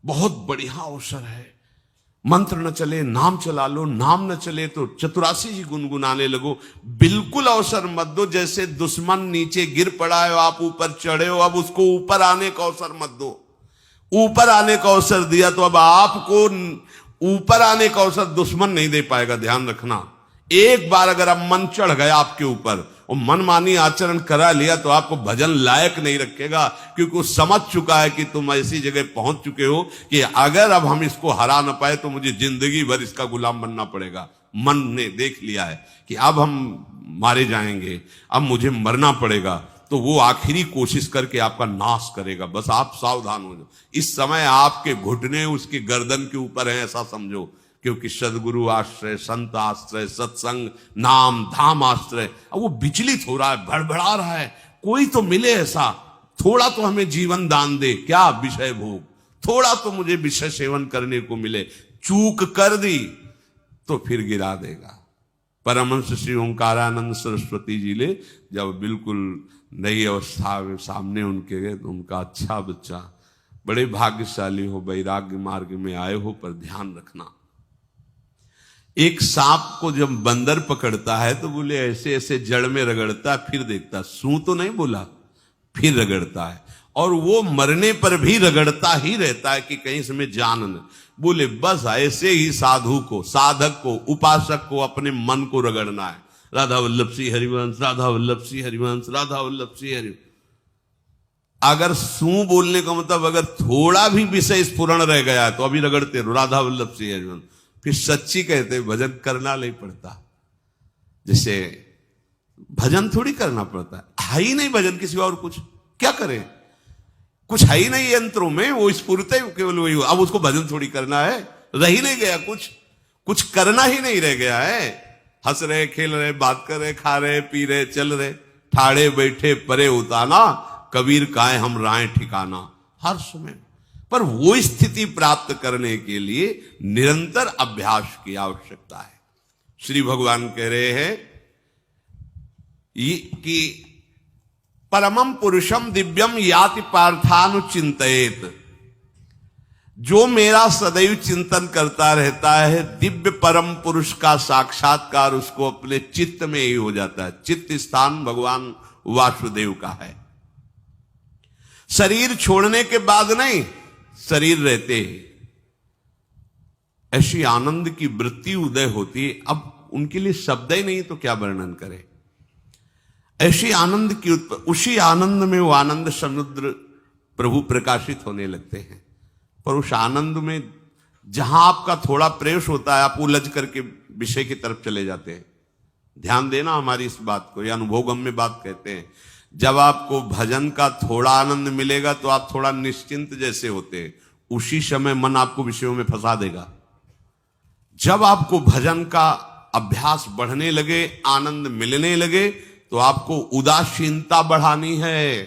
बहुत बढ़िया अवसर है। मंत्र न चले नाम चला लो, नाम न चले तो चतुरासी जी गुनगुनाने लगो। बिल्कुल अवसर मत दो, जैसे दुश्मन नीचे गिर पड़ा है आप ऊपर चढ़े हो, अब उसको ऊपर आने का अवसर मत दो। ऊपर आने का अवसर दिया तो अब आपको ऊपर आने का अवसर दुश्मन नहीं दे पाएगा। ध्यान रखना, एक बार अगर अब मन चढ़ गया आपके ऊपर और मनमानी आचरण करा लिया तो आपको भजन लायक नहीं रखेगा, क्योंकि वो समझ चुका है कि तुम ऐसी जगह पहुंच चुके हो कि अगर अब हम इसको हरा ना पाए तो मुझे जिंदगी भर इसका गुलाम बनना पड़ेगा। मन ने देख लिया है कि अब हम मारे जाएंगे, अब मुझे मरना पड़ेगा, तो वो आखिरी कोशिश करके आपका नाश करेगा। बस आप सावधान हो जाओ। इस समय आपके घुटने उसकी गर्दन के ऊपर है, ऐसा समझो, क्योंकि सदगुरु आश्रय, संत आश्रय, सत्संग, नाम धाम आश्रय। अब वो विचलित हो रहा है, भड़बड़ा रहा है, कोई तो मिले ऐसा, थोड़ा तो हमें जीवन दान दे, क्या विषय भोग, थोड़ा तो मुझे विषय सेवन करने को मिले। चूक कर दी तो फिर गिरा देगा। परमहंस श्री ओंकारानंद सरस्वती जी ले जब बिल्कुल नई अवस्था में सामने उनके गए तो उनका, अच्छा बच्चा, बड़े भाग्यशाली हो, वैराग्य मार्ग में आए हो, पर ध्यान रखना, एक सांप को जब बंदर पकड़ता है तो बोले ऐसे ऐसे जड़ में रगड़ता है, फिर देखता, सू तो नहीं बोला, फिर रगड़ता है, और वो मरने पर भी रगड़ता ही रहता है कि कहीं इसमें जान न। बोले बस ऐसे ही साधु को, साधक को, उपासक को अपने मन को रगड़ना है। राधा वल्लभ सिंह हरिवंश, राधा वल्लभ सिंह हरिवंश, राधा वल्लभ सिंह हरिवंश। अगर सू बोलने का मतलब अगर थोड़ा भी विषय स्फुरण रह गया है तो अभी रगड़ते रहो, राधा वल्लभ सिंह हरिवंश। फिर सच्ची कहते भजन करना नहीं पड़ता। जैसे भजन थोड़ी करना पड़ता है ही नहीं भजन, किसी और कुछ क्या करें, कुछ है ही नहीं यंत्रों में, वो स्फुरते केवल वही। अब उसको भजन थोड़ी करना है, रह ही नहीं गया, कुछ करना ही नहीं रह गया है। हंस रहे, खेल रहे, बात कर रहे, खा रहे, पी रहे, चल रहे, ठाड़े बैठे परे उताना, कबीर काहे हम राय ठिकाना, हर समय। पर वो स्थिति प्राप्त करने के लिए निरंतर अभ्यास की आवश्यकता है। श्री भगवान कह रहे हैं कि परमम पुरुषम दिव्यम याति पार्थानुचिंतयेत, जो मेरा सदैव चिंतन करता रहता है, दिव्य परम पुरुष का साक्षात्कार उसको अपने चित्त में ही हो जाता है। चित्त स्थान भगवान वासुदेव का है। शरीर छोड़ने के बाद नहीं, शरीर रहते ही ऐसी आनंद की वृत्ति उदय होती है, अब उनके लिए शब्द ही नहीं तो क्या वर्णन करें। ऐसी आनंद की उसी आनंद में वो आनंद समुद्र प्रभु प्रकाशित होने लगते हैं। पर उस आनंद में जहां आपका थोड़ा प्रवेश होता है, आप उलझ करके विषय की तरफ चले जाते हैं। ध्यान देना हमारी इस बात को, यह अनुभवगम्य बात कहते हैं। जब आपको भजन का थोड़ा आनंद मिलेगा तो आप थोड़ा निश्चिंत जैसे होते हैं, उसी समय मन आपको विषयों में फंसा देगा। जब आपको भजन का अभ्यास बढ़ने लगे, आनंद मिलने लगे, तो आपको उदासीनता बढ़ानी है,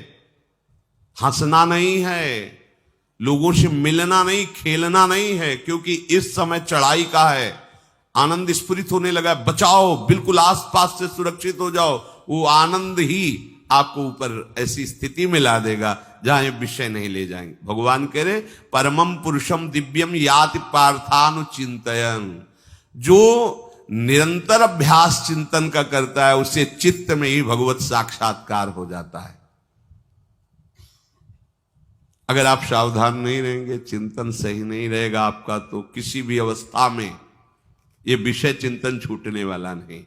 हंसना नहीं है, लोगों से मिलना नहीं, खेलना नहीं है, क्योंकि इस समय चढ़ाई का है। आनंद स्फुरित होने लगा, बचाओ, बिल्कुल आसपास से सुरक्षित हो जाओ। वो आनंद ही आपको ऊपर ऐसी स्थिति में ला देगा जहां ये विषय नहीं ले जाएंगे। भगवान कह रहे परमम पुरुषम दिव्यम याति पार्थानुचिंतयन्, जो निरंतर अभ्यास चिंतन का करता है उससे चित्त में ही भगवत साक्षात्कार हो जाता है। अगर आप सावधान नहीं रहेंगे, चिंतन सही नहीं रहेगा आपका, तो किसी भी अवस्था में ये विषय चिंतन छूटने वाला नहीं।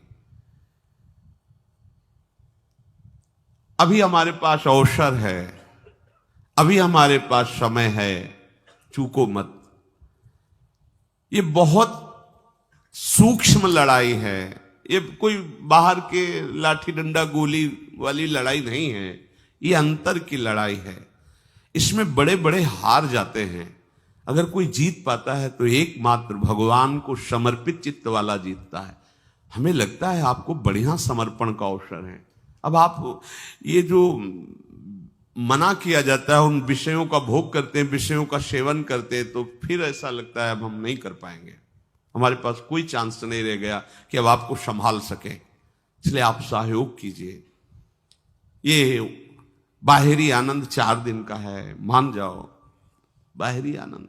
अभी हमारे पास अवसर है, अभी हमारे पास समय है, चूको मत। ये बहुत सूक्ष्म लड़ाई है, ये कोई बाहर के लाठी डंडा गोली वाली लड़ाई नहीं है, ये अंतर की लड़ाई है। इसमें बड़े बड़े हार जाते हैं। अगर कोई जीत पाता है तो एकमात्र भगवान को समर्पित चित्त वाला जीतता है। हमें लगता है आपको बढ़िया समर्पण का अवसर है। अब आप ये जो मना किया जाता है, उन विषयों का भोग करते हैं, विषयों का सेवन करते हैं, तो फिर ऐसा लगता है अब हम नहीं कर पाएंगे, हमारे पास कोई चांस नहीं रह गया कि अब आपको संभाल सके। इसलिए आप सहयोग कीजिए। ये बाहरी आनंद 4 दिन का है, मान जाओ, बाहरी आनंद।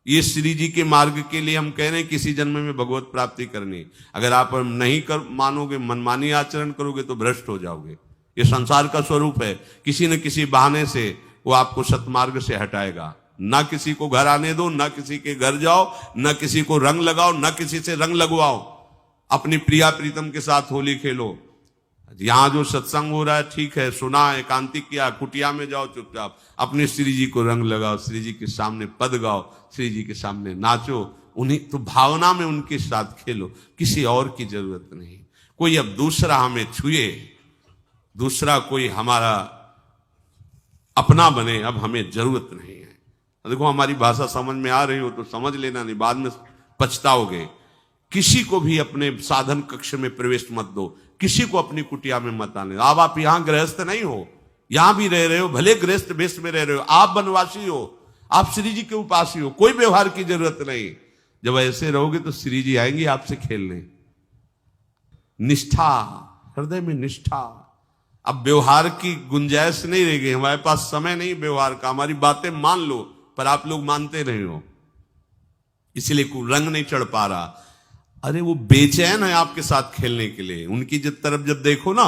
ये श्री जी के मार्ग के लिए हम कह रहे हैं किसी जन्म में भगवत प्राप्ति करनी। अगर आप नहीं कर मानोगे, मनमानी आचरण करोगे तो भ्रष्ट हो जाओगे। ये संसार का स्वरूप है, किसी न किसी बहाने से वो आपको सतमार्ग से हटाएगा। ना किसी को घर आने दो, ना किसी के घर जाओ, ना किसी को रंग लगाओ, ना किसी से रंग लगवाओ। अपनी प्रिया प्रीतम के साथ होली खेलो। यहां जो सत्संग हो रहा है ठीक है, सुना, एकांतिक किया, कुटिया में जाओ चुपचाप, अपने श्री जी को रंग लगाओ, श्री जी के सामने पद गाओ, श्री जी के सामने नाचो, उन्हीं तो भावना में उनके साथ खेलो, किसी और की जरूरत नहीं। कोई अब दूसरा हमें छुए, दूसरा कोई हमारा अपना बने, अब हमें जरूरत नहीं है। देखो हमारी भाषा समझ में आ रही हो तो समझ लेना, नहीं बाद में पछताओगे। किसी को भी अपने साधन कक्ष में प्रवेश मत दो, किसी को अपनी कुटिया में मत आने। अब आप यहां गृहस्थ नहीं हो, यहां भी रह रहे हो, भले गृहस्थ वेश में रह रहे हो, आप वनवासी हो, आप श्री जी के उपासी हो, कोई व्यवहार की जरूरत नहीं। जब ऐसे रहोगे तो श्री जी आएंगे आपसे खेलने। निष्ठा, हृदय में निष्ठा। अब व्यवहार की गुंजाइश नहीं रह गई, हमारे पास समय नहीं व्यवहार का। हमारी बातें मान लो पर आप लोग मानते नहीं हो, इसलिए रंग नहीं चढ़ पा रहा। अरे वो बेचैन है आपके साथ खेलने के लिए, उनकी तरफ जब देखो ना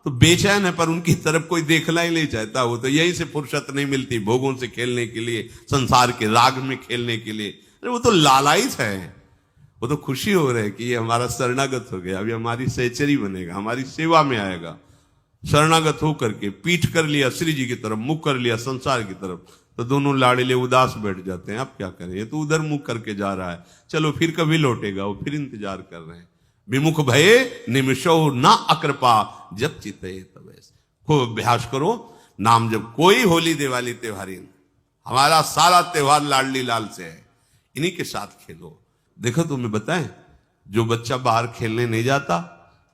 तो बेचैन है, पर उनकी तरफ कोई देखना ही नहीं चाहता। वो तो यहीं से फुर्सत नहीं मिलती भोगों से खेलने के लिए, संसार के राग में खेलने के लिए। अरे वो तो लालायित है, वो तो खुशी हो रहे कि ये हमारा शरणागत हो गया, अभी हमारी सहचरी बनेगा, हमारी सेवा में आएगा। शरणागत होकर के पीठ कर लिया श्री जी की तरफ, मुख कर लिया संसार की तरफ, तो दोनों लाड़िले उदास बैठ जाते हैं। अब क्या करें, ये तो उधर मुख करके जा रहा है, चलो फिर कभी लौटेगा, वो फिर इंतजार कर रहे हैं। विमुख भये निमिषो ना अकृपा जब चित्ते तब। खूब अभ्यास करो नाम जब। कोई होली दिवाली त्योहारी, हमारा सारा त्योहार लाडली लाल से है, इन्हीं के साथ खेलो। देखो तुम्हें बताएं, जो बच्चा बाहर खेलने नहीं जाता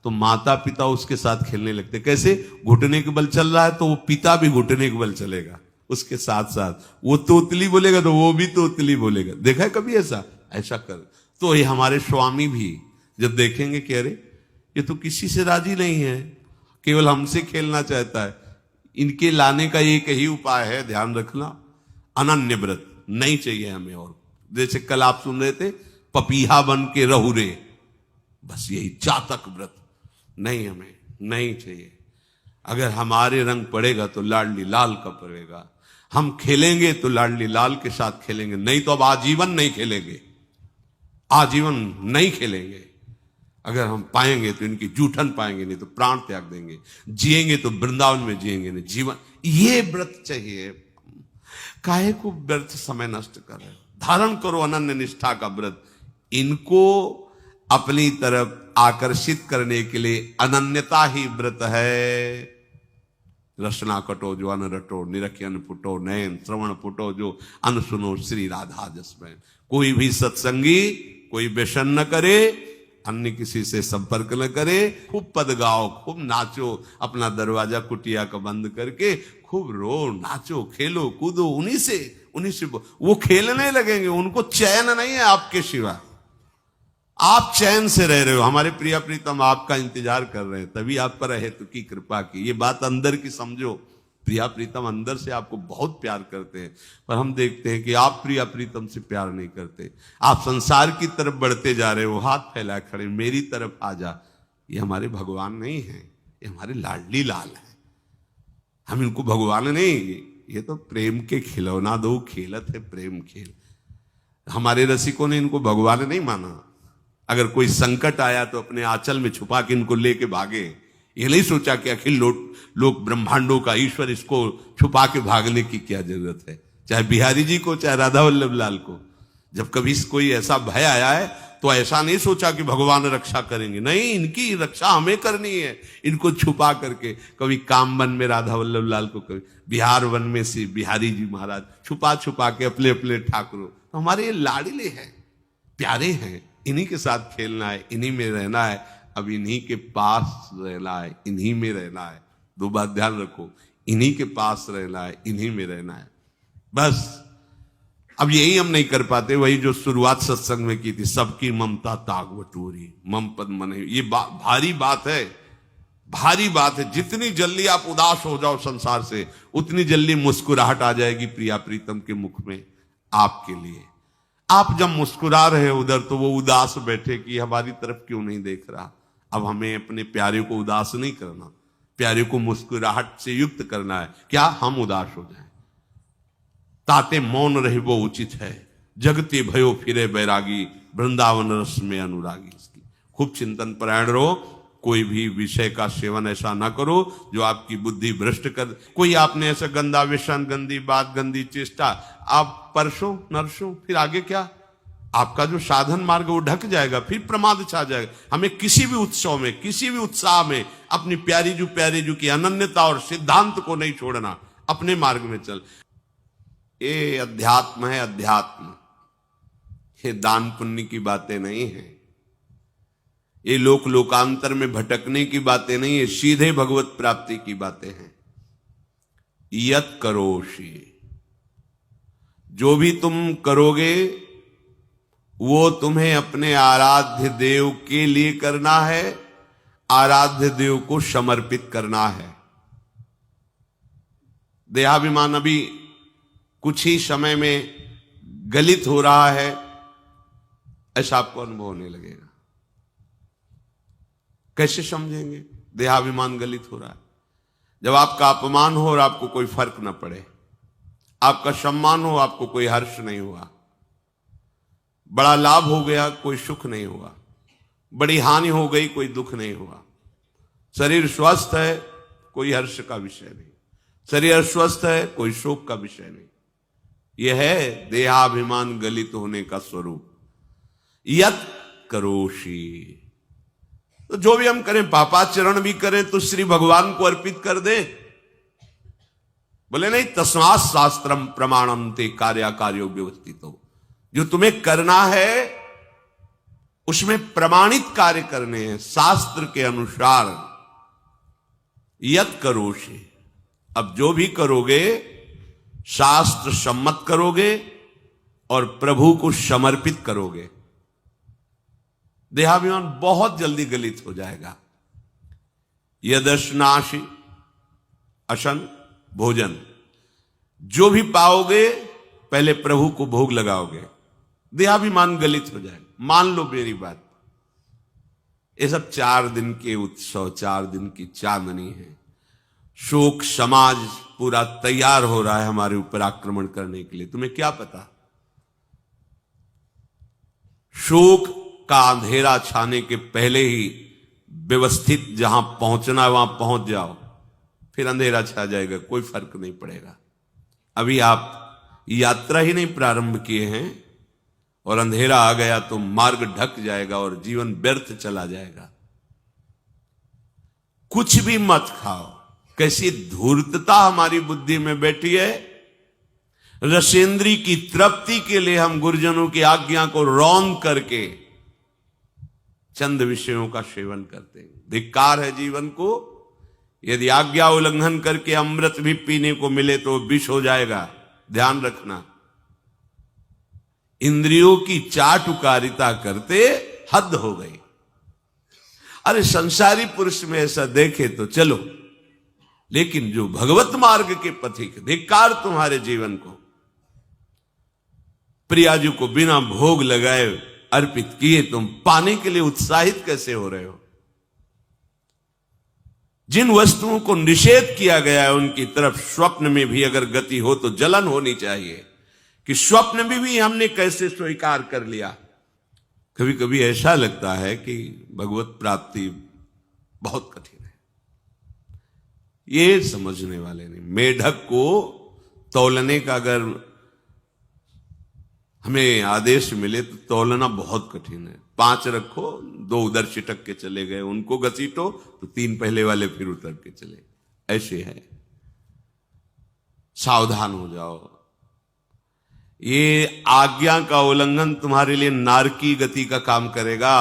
तो माता पिता उसके साथ खेलने लगते। कैसे? घुटने के बल चल रहा है तो वो पिता भी घुटने के बल चलेगा उसके साथ साथ। वो तोतली बोलेगा तो वो भी तोतली बोलेगा। देखा है कभी ऐसा? ऐसा कर। तो ये हमारे स्वामी भी जब देखेंगे कि अरे ये तो किसी से राजी नहीं है, केवल हमसे खेलना चाहता है, इनके लाने का एक ही उपाय है, ध्यान रखना, अनन्य व्रत नहीं चाहिए हमें। और जैसे कल आप सुन रहे थे, पपीहा बन के रहू रे, बस यही चातक व्रत नहीं, हमें नहीं चाहिए। अगर हमारे रंग पड़ेगा तो लाडली लाल का पड़ेगा, हम खेलेंगे तो लाडली लाल के साथ खेलेंगे, नहीं तो अब आजीवन नहीं खेलेंगे, आजीवन नहीं खेलेंगे। अगर हम पाएंगे तो इनकी जूठन पाएंगे, नहीं तो प्राण त्याग देंगे। जिएंगे तो वृंदावन में जिएंगे, नहीं जीवन। ये व्रत चाहिए। काहे को व्यर्थ समय नष्ट कर रहे हो? धारण करो अनन्य निष्ठा का व्रत। इनको अपनी तरफ आकर्षित करने के लिए अनन्यता ही व्रत है। रसना कटो जो अन रटो, निरखियन फुटो नयन, श्रवण फुटो जो अन सुनो, श्री राधा जसमैन। कोई भी सत्संगी कोई व्यसन न करे, अन्य किसी से संपर्क न करे, खूब पद गाओ, खूब नाचो, अपना दरवाजा कुटिया का बंद करके खूब रो, नाचो, खेलो, कूदो, उन्हीं से वो खेलने लगेंगे। उनको चैन नहीं है आपके सिवा, आप चैन से रह रहे हो। हमारे प्रिया प्रीतम आपका इंतजार कर रहे हैं, तभी आप पर हेतु की कृपा की। ये बात अंदर की समझो, प्रिया प्रीतम अंदर से आपको बहुत प्यार करते हैं, पर हम देखते हैं कि आप प्रिया प्रीतम से प्यार नहीं करते। आप संसार की तरफ बढ़ते जा रहे हो, हाथ फैला खड़े, मेरी तरफ आ जा। ये हमारे भगवान नहीं है, ये हमारे लाडली लाल है। हम इनको भगवान नहीं, ये तो प्रेम के खिलौना दो खेलत है प्रेम खेल। हमारे रसिकों ने इनको भगवान नहीं माना। अगर कोई संकट आया तो अपने आंचल में छुपा के इनको लेके भागे। ये नहीं सोचा कि अखिल लोक ब्रह्मांडों का ईश्वर, इसको छुपा के भागने की क्या जरूरत है। चाहे बिहारी जी को, चाहे राधा वल्लभ लाल को, जब कभी कोई ऐसा भय आया है तो ऐसा नहीं सोचा कि भगवान रक्षा करेंगे, नहीं, इनकी रक्षा हमें करनी है। इनको छुपा करके, कभी काम वन में राधा वल्लभ लाल को, कभी बिहार वन में से बिहारी जी महाराज, छुपा छुपा के अपने अपने ठाकुरों। तो हमारे ये लाडले हैं, प्यारे हैं, इन्हीं के साथ खेलना है, इन्हीं में रहना है। अब इन्हीं के पास रहना है, इन्हीं में रहना है। दो बात ध्यान रखो, इन्हीं के पास रहना है, इन्हीं में रहना है, बस। अब यही हम नहीं कर पाते, वही जो शुरुआत सत्संग में की थी, सबकी ममता ताग बटोरी, मम पद मन। ये भारी बात है, भारी बात है। जितनी जल्दी आप उदास हो जाओ संसार से, उतनी जल्दी मुस्कुराहट आ जाएगी प्रिया प्रीतम के मुख में आपके लिए। आप जब मुस्कुरा रहे उधर तो वो उदास बैठे कि हमारी तरफ क्यों नहीं देख रहा। अब हमें अपने प्यारे को उदास नहीं करना, प्यारे को मुस्कुराहट से युक्त करना है। क्या हम उदास हो जाएं? ताते मौन रहे वो उचित है, जगते भयो फिरे बैरागी, वृंदावन रस में अनुरागी। इसकी खूब चिंतन परायण रहो, कोई भी विषय का सेवन ऐसा ना करो जो आपकी बुद्धि भ्रष्ट कर। कोई आपने ऐसा गंदा व्यसन, गंदी बात, गंदी चेष्टा आप परसों नरसों, फिर आगे क्या? आपका जो साधन मार्ग वो ढक जाएगा, फिर प्रमाद छा जाएगा। हमें किसी भी उत्सव में, किसी भी उत्साह में अपनी प्यारे जू की अनन्यता और सिद्धांत को नहीं छोड़ना, अपने मार्ग में चल। ये अध्यात्म है, अध्यात्म। ये दान पुण्य की बातें नहीं है, ये लोकांतर में भटकने की बातें नहीं है, सीधे भगवत प्राप्ति की बातें हैं। यत करोषि, जो भी तुम करोगे वो तुम्हें अपने आराध्य देव के लिए करना है, आराध्य देव को समर्पित करना है। देहाभिमान अभी कुछ ही समय में गलित हो रहा है, ऐसा आपको अनुभव होने लगेगा। कैसे समझेंगे? देहाभिमान गलित हो रहा है। जब आपका अपमान हो और आपको कोई फर्क न पड़े, आपका सम्मान हो, आपको कोई हर्ष नहीं हुआ, बड़ा लाभ हो गया, कोई सुख नहीं हुआ, बड़ी हानि हो गई, कोई दुख नहीं हुआ, शरीर स्वस्थ है, कोई हर्ष का विषय नहीं, शरीर अस्वस्थ है, कोई शोक का विषय नहीं। यह है देहाभिमान गलित होने का स्वरूप। यत करोषि, तो जो भी हम करें, पापाचरण भी करें तो श्री भगवान को अर्पित कर दे। बोले नहीं, तस्मात् शास्त्रम प्रमाणम ते कार्याकार्यो व्यवस्थितो। जो तुम्हें करना है उसमें प्रमाणित कार्य करने हैं, शास्त्र के अनुसार। यत करोषि, अब जो भी करोगे शास्त्र सम्मत करोगे और प्रभु को समर्पित करोगे। देहाभिमान बहुत जल्दी गलित हो जाएगा। यदश्नाशि, अशन भोजन, जो भी पाओगे पहले प्रभु को भोग लगाओगे, देहाभिमान गलित हो जाएगा। मान लो मेरी बात, ये सब 4 दिन के उत्सव, 4 दिन की चांदनी है। शोक समाज पूरा तैयार हो रहा है हमारे ऊपर आक्रमण करने के लिए। तुम्हें क्या पता? शोक का अंधेरा छाने के पहले ही व्यवस्थित जहां पहुंचना है वहां पहुंच जाओ, फिर अंधेरा छा जाएगा, कोई फर्क नहीं पड़ेगा। अभी आप यात्रा ही नहीं प्रारंभ किए हैं और अंधेरा आ गया तो मार्ग ढक जाएगा और जीवन व्यर्थ चला जाएगा। कुछ भी मत खाओ। कैसी धूर्तता हमारी बुद्धि में बैठी है। रसेंद्री की तृप्ति के लिए हम गुरुजनों की आज्ञा को रौंद करके चंद विषयों का सेवन करते हैं। धिक्कार है जीवन को। यदि आज्ञा उल्लंघन करके अमृत भी पीने को मिले तो विष हो जाएगा, ध्यान रखना। इंद्रियों की चाटुकारिता करते हद हो गई। अरे संसारी पुरुष में ऐसा देखे तो चलो, लेकिन जो भगवत मार्ग के पथिक, धिक्कार तुम्हारे जीवन को। प्रियाजू को बिना भोग लगाए अर्पित किए तुम पाने के लिए उत्साहित कैसे हो रहे हो? जिन वस्तुओं को निषेध किया गया है उनकी तरफ स्वप्न में भी अगर गति हो तो जलन होनी चाहिए कि स्वप्न में भी हमने कैसे स्वीकार कर लिया। कभी कभी ऐसा लगता है कि भगवत प्राप्ति बहुत कठिन है, ये समझने वाले नहीं। मेढक को तौलने का अगर हमें आदेश मिले तो तौलना बहुत कठिन है। 5 रखो, 2 उधर छिटक के चले गए, उनको घसीटो तो 3 पहले वाले फिर उतर के चले। ऐसे है, सावधान हो जाओ। ये आज्ञा का उल्लंघन तुम्हारे लिए नारकी गति का काम करेगा।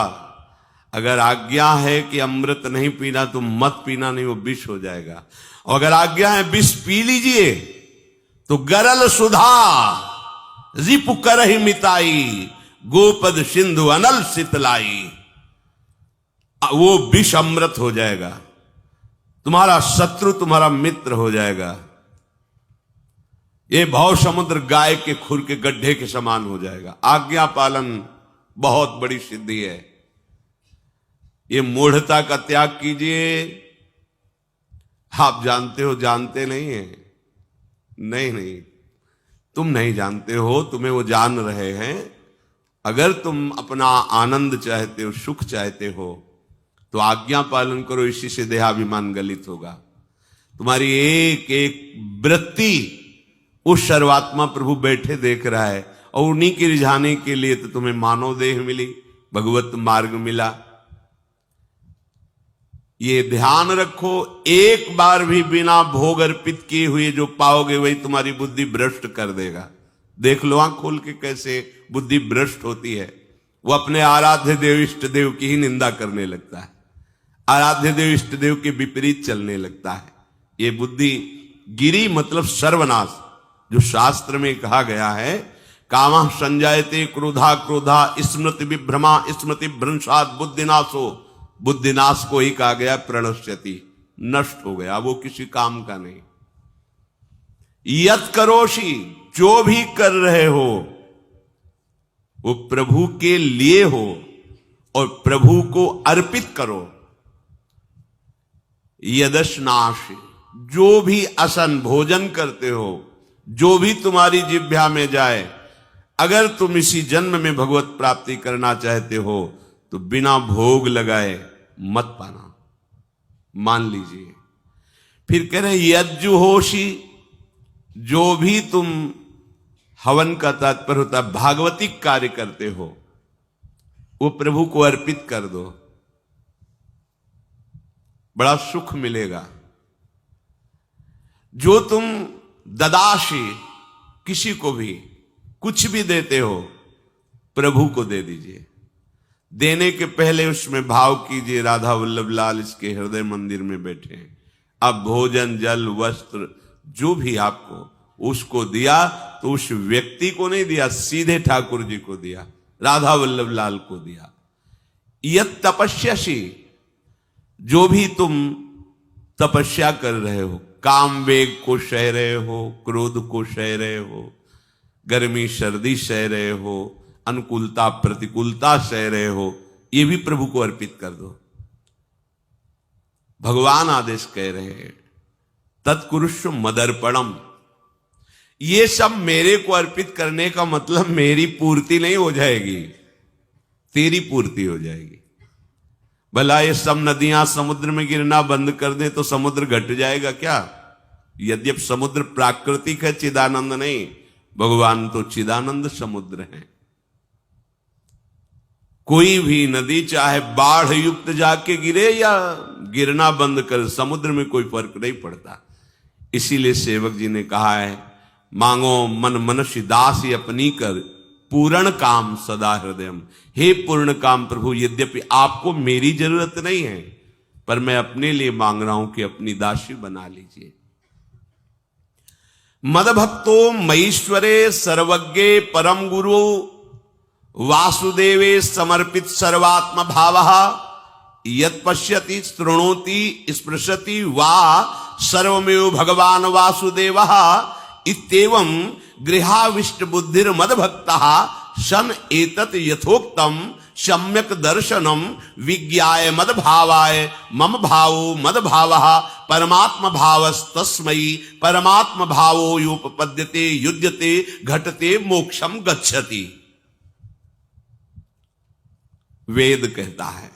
अगर आज्ञा है कि अमृत नहीं पीना तो मत पीना, नहीं वो विष हो जाएगा। और अगर आज्ञा है विष पी लीजिए तो गरल सुधा रिपु करहि मिताई, गोपद सिंधु अनल शीतलाई। वो विष अमृत हो जाएगा, तुम्हारा शत्रु तुम्हारा मित्र हो जाएगा। ये भव समुद्र गाय के खुर के गड्ढे के समान हो जाएगा। आज्ञा पालन बहुत बड़ी सिद्धि है। ये मूढ़ता का त्याग कीजिए। आप जानते हो, जानते नहीं है? नहीं, तुम नहीं जानते हो, तुम्हें वो जान रहे हैं। अगर तुम अपना आनंद चाहते हो, सुख चाहते हो, तो आज्ञा पालन करो। इसी से देहाभिमान गलित होगा। तुम्हारी एक एक वृत्ति उस सर्वात्मा प्रभु बैठे देख रहा है, और उन्हीं के रिझाने के लिए तो तुम्हें मानव देह मिली, भगवत मार्ग मिला। ये ध्यान रखो, एक बार भी बिना भोग अर्पित किए हुए जो पाओगे वही तुम्हारी बुद्धि भ्रष्ट कर देगा। देख लो आंख खोल के कैसे बुद्धि भ्रष्ट होती है। वो अपने आराध्य देव इष्ट देव की ही निंदा करने लगता है, आराध्य देव इष्ट देव के विपरीत चलने लगता है। ये बुद्धि गिरी मतलब सर्वनाश। जो शास्त्र में कहा गया है, कामः संजायते क्रोधा क्रोधा स्मृति विभ्रमा स्मृति भ्रंशात् बुद्धिनाशो, बुद्धिनाश को ही कहा गया प्रणश्यति, नष्ट हो गया, वो किसी काम का नहीं। यत करोषि, जो भी कर रहे हो वो प्रभु के लिए हो और प्रभु को अर्पित करो। यदश्नाश, जो भी असन भोजन करते हो, जो भी तुम्हारी जिह्वा में जाए, अगर तुम इसी जन्म में भगवत प्राप्ति करना चाहते हो तो बिना भोग लगाए मत पाना, मान लीजिए। फिर कह रहे यज्जुहोषि, जो भी तुम, हवन का तात्पर्य होता है भागवतिक कार्य करते हो, वो प्रभु को अर्पित कर दो, बड़ा सुख मिलेगा। जो तुम ददाशी, किसी को भी कुछ भी देते हो, प्रभु को दे दीजिए। देने के पहले उसमें भाव कीजिए, राधा वल्लभ लाल इसके हृदय मंदिर में बैठे हैं। अब भोजन जल वस्त्र जो भी आपको उसको दिया तो उस व्यक्ति को नहीं दिया, सीधे ठाकुर जी को दिया, राधा वल्लभ लाल को दिया। यत तपस्यासी, जो भी तुम तपस्या कर रहे हो, काम वेग को सह रहे हो, क्रोध को सह रहे हो, गर्मी सर्दी सह रहे हो, अनुकूलता प्रतिकूलता सह रहे हो, ये भी प्रभु को अर्पित कर दो। भगवान आदेश कह रहे हैं तत्कुरुष्व मदर्पणम, ये सब मेरे को अर्पित करने का मतलब मेरी पूर्ति नहीं हो जाएगी, तेरी पूर्ति हो जाएगी। भला ये सब नदियां समुद्र में गिरना बंद कर दे तो समुद्र घट जाएगा क्या? यद्यप समुद्र प्राकृतिक है, चिदानंद नहीं, भगवान तो चिदानंद समुद्र है। कोई भी नदी चाहे बाढ़ युक्त जाके गिरे या गिरना बंद कर, समुद्र में कोई फर्क नहीं पड़ता। इसीलिए सेवक जी ने कहा है, मांगो मन मनुष्य दासी अपनी कर, पूर्ण काम सदा हृदयम। हे पूर्ण काम प्रभु, यद्यपि आपको मेरी जरूरत नहीं है, पर मैं अपने लिए मांग रहा हूं कि अपनी दासी बना लीजिए। मद भक्तो मईश्वरे सर्वज्ञे परम गुरु वासुदेवे समर्पित सर्वात्म भावः, यत् पश्यति शृणोति स्पृशति वा सर्वमेव भगवान वासुदेवः, इत्येवं गृहाविष्ट बुद्धिर मद भक्तः सन एतत् यथोक्तम सम्यक दर्शनम विज्ञाय मद भावाय मम भावो मद भावः परमात्म भावस्तस्मै परमात्म भावो योपपद्यते युज्यते घटते मोक्षम गच्छति। वेद कहता है,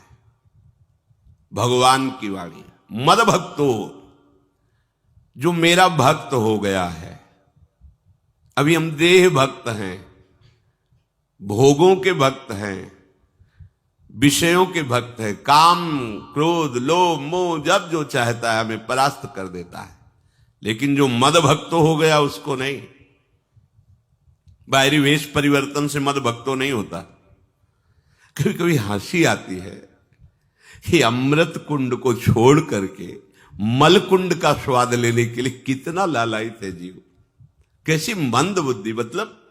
भगवान की वाणी, मद भक्तो, जो मेरा भक्त हो गया है। अभी हम देह भक्त हैं, भोगों के भक्त हैं, विषयों के भक्त हैं, काम क्रोध लोभ मोह जब जो चाहता है हमें परास्त कर देता है। लेकिन जो मद भक्त हो गया उसको नहीं। बाहरी वेश परिवर्तन से मद भक्तो नहीं होता। कभी कभी हंसी आती है कि अमृत कुंड को छोड़ करके मल कुंड का स्वाद लेने के लिए कितना लालायित है जीव। कैसी मंद बुद्धि, मतलब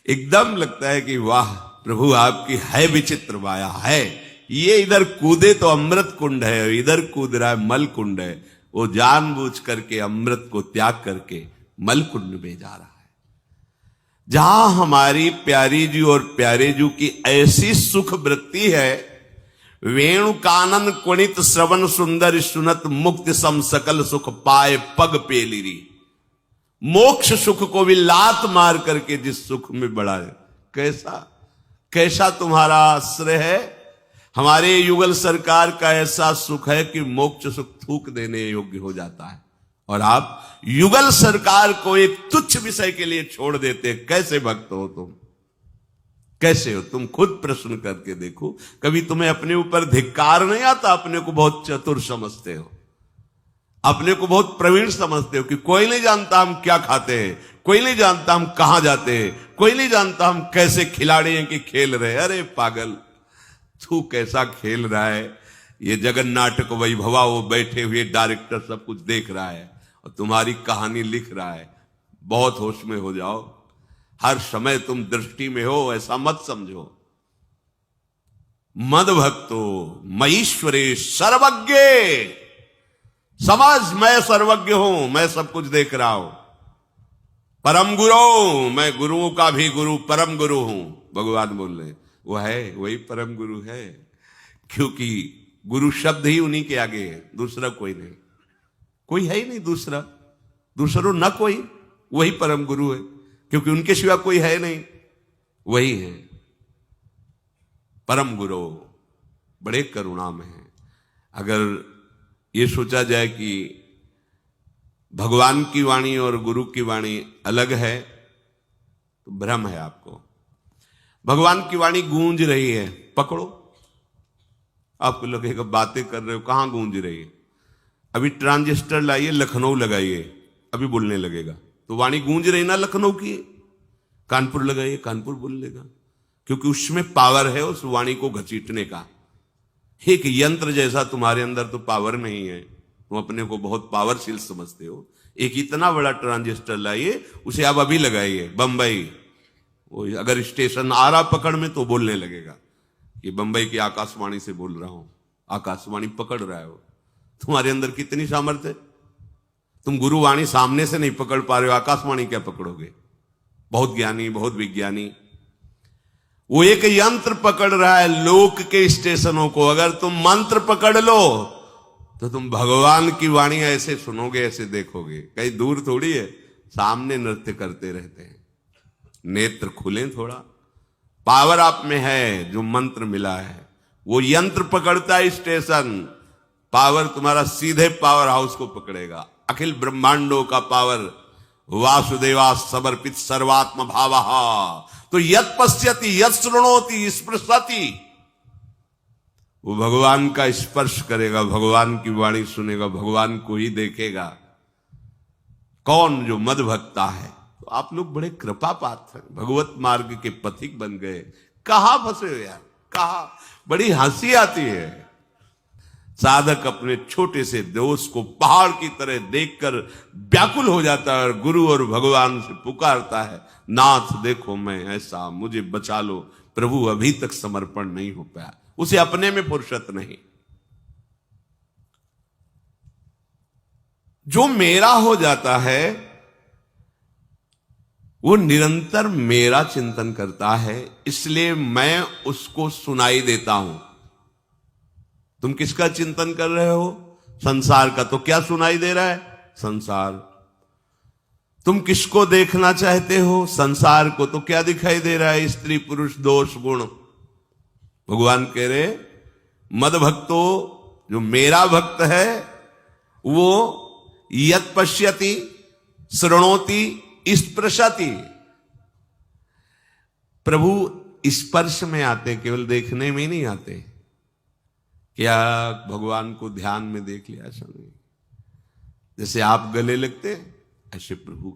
एकदम लगता है कि वाह प्रभु आपकी है विचित्र माया है। ये इधर कूदे तो अमृत कुंड है, इधर कूद रहा है मल कुंड है। वो जानबूझ करके अमृत को त्याग करके मल कुंड में जा रहा है। जहां हमारी प्यारी जी और प्यारे जी की ऐसी सुख वृत्ति है, वेणु कानन कुणित श्रवण सुंदर सुनत मुक्ति सम सकल सुख पाए पग पेलिरी। मोक्ष सुख को भी लात मार करके जिस सुख में बढ़ाए, कैसा कैसा तुम्हारा आश्रय है। हमारे युगल सरकार का ऐसा सुख है कि मोक्ष सुख थूक देने योग्य हो जाता है, और आप युगल सरकार को एक तुच्छ विषय के लिए छोड़ देते। कैसे भक्त हो तुम, कैसे हो तुम? खुद प्रश्न करके देखो। कभी तुम्हें अपने ऊपर धिक्कार नहीं आता? अपने को बहुत चतुर समझते हो, अपने को बहुत प्रवीण समझते हो कि कोई नहीं जानता हम क्या खाते हैं, कोई नहीं जानता हम कहां जाते हैं, कोई नहीं जानता हम कैसे खिलाड़ी हैं कि खेल रहे हैं। अरे पागल, तू कैसा खेल रहा है। ये जगन नाटक वैभवा, वो बैठे हुए डायरेक्टर सब कुछ देख रहा है और तुम्हारी कहानी लिख रहा है। बहुत होश में हो जाओ, हर समय तुम दृष्टि में हो, ऐसा मत समझो। मद भक्तो मईश्वरे सर्वज्ञ, समझ मैं सर्वज्ञ हूं, मैं सब कुछ देख रहा हूं। परम गुरु, मैं गुरुओं का भी गुरु, परम गुरु हूं। भगवान बोल रहे वो है, वही परम गुरु है, क्योंकि गुरु शब्द ही उन्हीं के आगे है, दूसरा कोई नहीं, कोई है ही नहीं दूसरा, दूसरो न कोई, वही परम गुरु है, क्योंकि उनके सिवा कोई है नहीं, वही है परम गुरु। बड़े करुणा में है। अगर ये सोचा जाए कि भगवान की वाणी और गुरु की वाणी अलग है तो भ्रम है आपको। भगवान की वाणी गूंज रही है, पकड़ो, आपको लगेगा बातें कर रहे हो, कहां गूंज रही है? अभी ट्रांजिस्टर लाइए, लखनऊ लगाइए, अभी बोलने लगेगा, तो वाणी गूंज रही ना लखनऊ की। कानपुर लगाइए, कानपुर बोल लेगा, क्योंकि उसमें पावर है उस वाणी को घसीटने का। एक यंत्र जैसा तुम्हारे अंदर तो पावर नहीं है, तुम अपने को बहुत पावरशील समझते हो। एक इतना बड़ा ट्रांजिस्टर लाइए, उसे आप अभी लगाइए बंबई, वो अगर स्टेशन आ रहा पकड़ में तो बोलने लगेगा कि बंबई की आकाशवाणी से बोल रहा हूं, आकाशवाणी पकड़ रहा है वो। तुम्हारे अंदर कितनी सामर्थ्य है, तुम गुरुवाणी सामने से नहीं पकड़ पा रहे हो, आकाशवाणी क्या पकड़ोगे? बहुत ज्ञानी, बहुत विज्ञानी, वो एक यंत्र पकड़ रहा है लोक के स्टेशनों को। अगर तुम मंत्र पकड़ लो तो तुम भगवान की वाणी ऐसे सुनोगे, ऐसे देखोगे, कहीं दूर थोड़ी है, सामने नृत्य करते रहते हैं। नेत्र खुले थोड़ा, पावर आप में है, जो मंत्र मिला है वो यंत्र पकड़ता है स्टेशन, पावर तुम्हारा सीधे पावर हाउस को पकड़ेगा। अखिल ब्रह्मांडों का पावर वासुदेवा समर्पित सर्वात्म भावहा। तो यत पश्यति यत शृणोति स्पृशति, वो भगवान का स्पर्श करेगा, भगवान की वाणी सुनेगा, भगवान को ही देखेगा। कौन? जो मद भक्ता है। तो आप लोग बड़े कृपा पात्र हैं, भगवत मार्ग के पथिक बन गए। कहां फंसे हो यार, कहां? बड़ी हंसी आती है। साधक अपने छोटे से दोष को पहाड़ की तरह देखकर व्याकुल हो जाता है और गुरु और भगवान से पुकारता है, नाथ देखो मैं ऐसा, मुझे बचा लो। प्रभु अभी तक समर्पण नहीं हो पाया, उसे अपने में फुर्सत नहीं। जो मेरा हो जाता है वो निरंतर मेरा चिंतन करता है, इसलिए मैं उसको सुनाई देता हूं। तुम किसका चिंतन कर रहे हो? संसार का। तो क्या सुनाई दे रहा है? संसार। तुम किसको देखना चाहते हो? संसार को। तो क्या दिखाई दे रहा है? स्त्री पुरुष दोष गुण। भगवान कह रहे मद भक्तो, जो मेरा भक्त है वो यत पश्यति शृणोति स्पृशति। प्रभु स्पर्श में आते, केवल देखने में नहीं आते। क्या भगवान को ध्यान में देख लिया? ऐसा नहीं। जैसे आप गले लगते ऐसे प्रभु